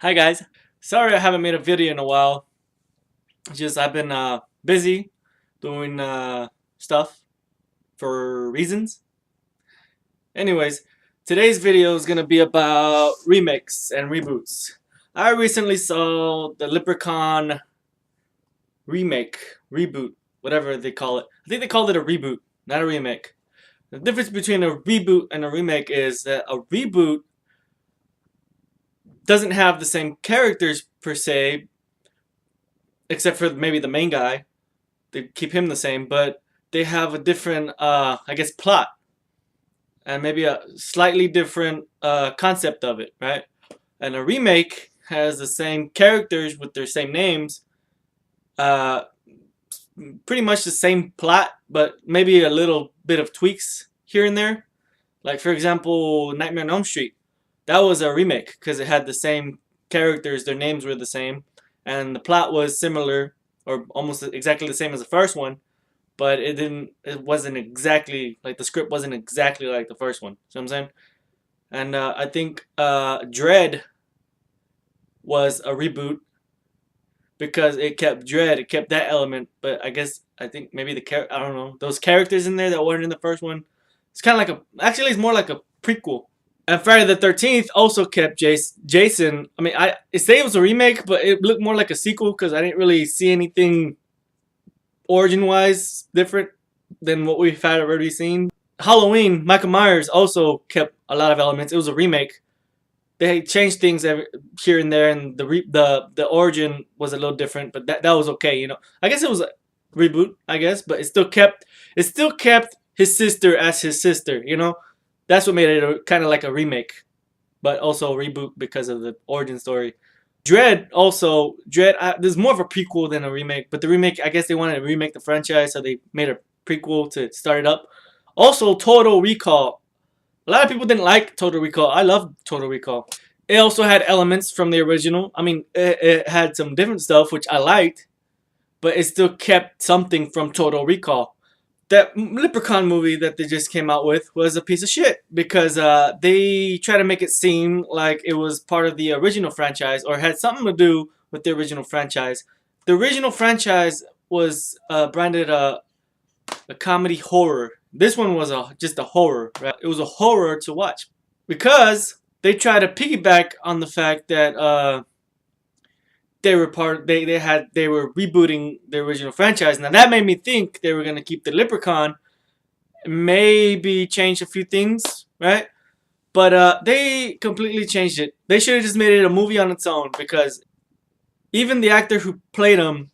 Hi guys. Sorry I haven't made a video in a while. It's just I've been busy doing stuff for reasons. Anyways, today's video is gonna be about remakes and reboots. I recently saw the Leprechaun remake, reboot, whatever they call it. I think they called it a reboot, not a remake. The difference between a reboot and a remake is that a reboot doesn't have the same characters per se, except for maybe the main guy. They keep him the same, but they have a different, I guess, plot and maybe a slightly different concept of it, right? And a remake has the same characters with their same names, uh, pretty much the same plot, but maybe a little bit of tweaks here and there. Like for example, Nightmare on Elm Street. That was a remake because it had the same characters, their names were the same, and the plot was similar or almost exactly the same as the first one, but it wasn't exactly like the script wasn't exactly like the first one. See what I'm saying? And I think Dread was a reboot because it kept Dread, it kept that element, but I think maybe I don't know, those characters in there that weren't in the first one. It's kind of like actually it's more like a prequel. And Friday the 13th also kept Jason. I mean, it say it was a remake, but it looked more like a sequel because I didn't really see anything origin-wise different than what we've had already seen. Halloween, Michael Myers also kept a lot of elements. It was a remake. They changed things here and there, and the origin was a little different, but that was okay, you know. I guess it was a reboot, I guess, but it still kept his sister as his sister, you know. That's what made it kind of like a remake, but also a reboot because of the origin story. Dread, there's more of a prequel than a remake, but the remake, I guess they wanted to remake the franchise, so they made a prequel to start it up. Also, Total Recall. A lot of people didn't like Total Recall. I love Total Recall. It also had elements from the original. I mean, it had some different stuff, which I liked, but it still kept something from Total Recall. That Leprechaun movie that they just came out with was a piece of shit because they try to make it seem like it was part of the original franchise or had something to do with the original franchise. The original franchise was branded a comedy horror. This one was just a horror. Right? It was a horror to watch because they try to piggyback on the fact that they were rebooting the original franchise. Now that made me think they were gonna keep the Leprechaun, maybe change a few things, right? But they completely changed it. They should have just made it a movie on its own because even the actor who played him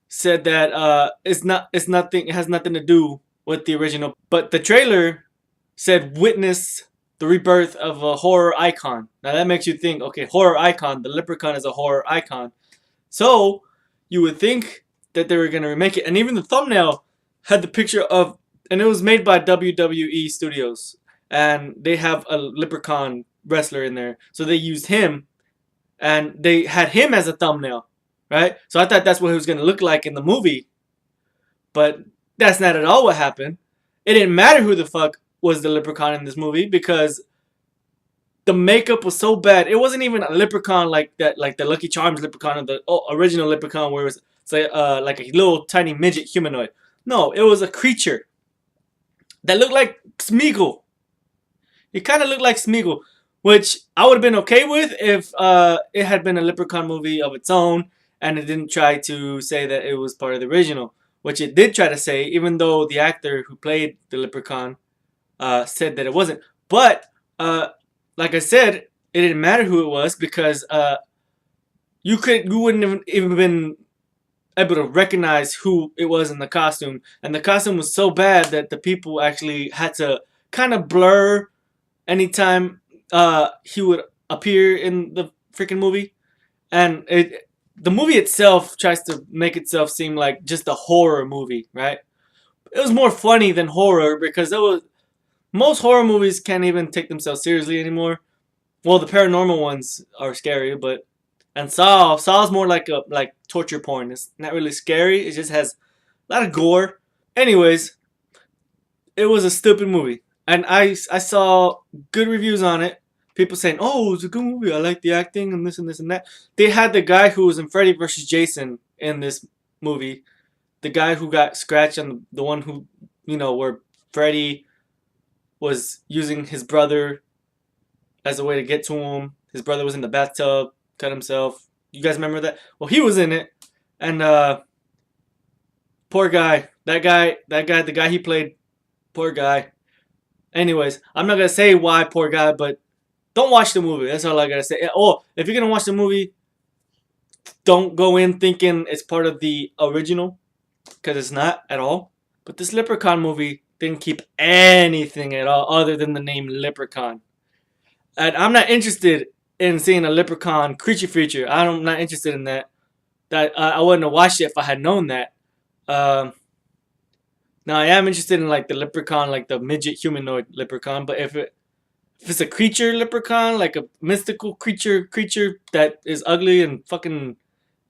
said that it has nothing to do with the original. But the trailer said witness the rebirth of a horror icon. Now that makes you think, okay, horror icon. The Leprechaun is a horror icon. So you would think that they were going to remake it. And even the thumbnail had the picture of, and it was made by WWE Studios. And they have a Leprechaun wrestler in there. So they used him and they had him as a thumbnail, right? So I thought that's what he was going to look like in the movie. But that's not at all what happened. It didn't matter who the fuck was the Leprechaun in this movie because the makeup was so bad. It wasn't even a leprechaun like that, like the Lucky Charms leprechaun or the original leprechaun, where it was like a little tiny midget humanoid. No, it was a creature that looked like Smeagol. It kind of looked like Smeagol, which I would have been okay with if it had been a Leprechaun movie of its own and it didn't try to say that it was part of the original, which it did try to say, even though the actor who played the Leprechaun said that it wasn't. But like I said, it didn't matter who it was because you wouldn't have even been able to recognize who it was in the costume, and the costume was so bad that the people actually had to kind of blur anytime he would appear in the freaking movie, and the movie itself tries to make itself seem like just a horror movie, right? It was more funny than horror because most horror movies can't even take themselves seriously anymore. Well, the paranormal ones are scary, and Saw's more like torture porn. It's not really scary. It just has a lot of gore. Anyways, it was a stupid movie, and I saw good reviews on it. people saying, "Oh, it's a good movie. I like the acting and this and this and that." They had the guy who was in Freddy vs. Jason in this movie, the guy who got scratched, and the one who, where Freddy was using his brother as a way to get to him. His brother was in the bathtub, cut himself. You guys remember that? Well, he was in it, and poor guy. The guy he played, poor guy. Anyways, I'm not gonna say why poor guy, but don't watch the movie. That's all I gotta say. Oh, if you're gonna watch the movie, don't go in thinking it's part of the original, because it's not at all. But this Leprechaun movie didn't keep anything at all other than the name Leprechaun. And I'm not interested in seeing a Leprechaun creature feature. I'm not interested in that. I wouldn't have watched it if I had known that. Now I am interested in like the Leprechaun, like the midget humanoid Leprechaun. But if it's a creature Leprechaun, like a mystical creature that is ugly and fucking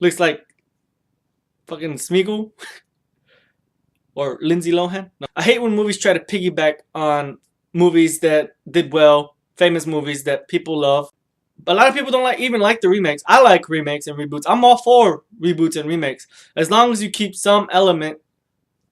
looks like fucking Smeagol or Lindsay Lohan. No. I hate when movies try to piggyback on movies that did well, famous movies that people love. A lot of people don't even like the remakes. I like remakes and reboots. I'm all for reboots and remakes, as long as you keep some element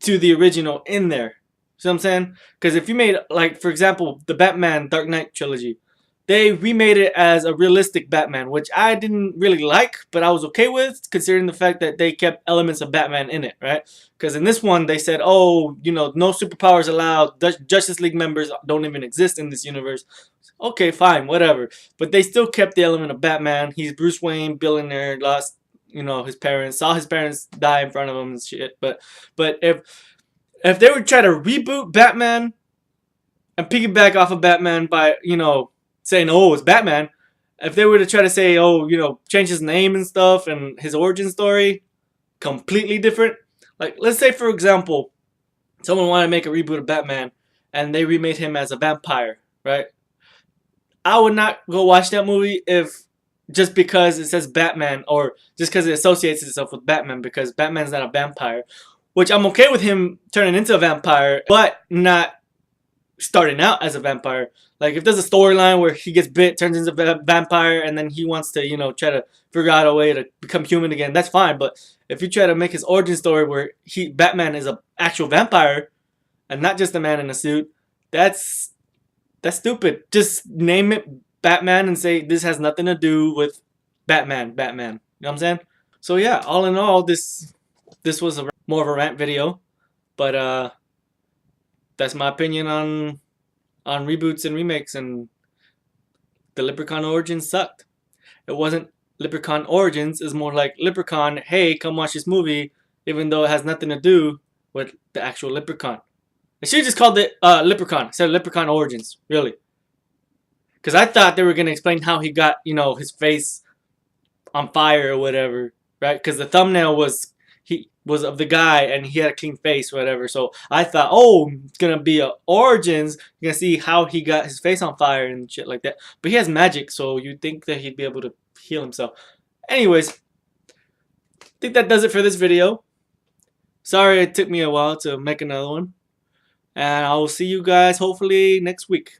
to the original in there. See what I'm saying? Because if you made, like, for example, the Batman Dark Knight trilogy, they remade it as a realistic Batman, which I didn't really like, but I was okay with, considering the fact that they kept elements of Batman in it, right? Because in this one, they said, oh, no superpowers allowed, Justice League members don't even exist in this universe. Okay, fine, whatever. But they still kept the element of Batman. He's Bruce Wayne, billionaire, lost, his parents, saw his parents die in front of him and shit. But if they would try to reboot Batman and piggyback off of Batman by, saying, oh, it's Batman. If they were to try to say, oh, change his name and stuff and his origin story, completely different. Like, let's say, for example, someone wanted to make a reboot of Batman and they remade him as a vampire, right? I would not go watch that movie if just because it says Batman or just because it associates itself with Batman, because Batman's not a vampire. Which I'm okay with him turning into a vampire, but not starting out as a vampire. Like, if there's a storyline where he gets bit, turns into a vampire, and then he wants to, try to figure out a way to become human again, that's fine. But if you try to make his origin story where Batman is an actual vampire and not just a man in a suit, that's stupid. Just name it Batman and say this has nothing to do with Batman. You know what I'm saying? So yeah, all in all, this was more of a rant video, but that's my opinion on reboots and remakes, and the Leprechaun Origins sucked. It wasn't Leprechaun Origins, it's more like Leprechaun, hey, come watch this movie, even though it has nothing to do with the actual Leprechaun. They should have just called it Leprechaun instead of Leprechaun Origins, really. Because I thought they were going to explain how he got, his face on fire or whatever, right? Because the thumbnail was of the guy and he had a clean face or whatever. So I thought, oh, it's going to be a Origins. You're going to see how he got his face on fire and shit like that. But he has magic, so you'd think that he'd be able to heal himself. Anyways, I think that does it for this video. Sorry it took me a while to make another one. And I will see you guys hopefully next week.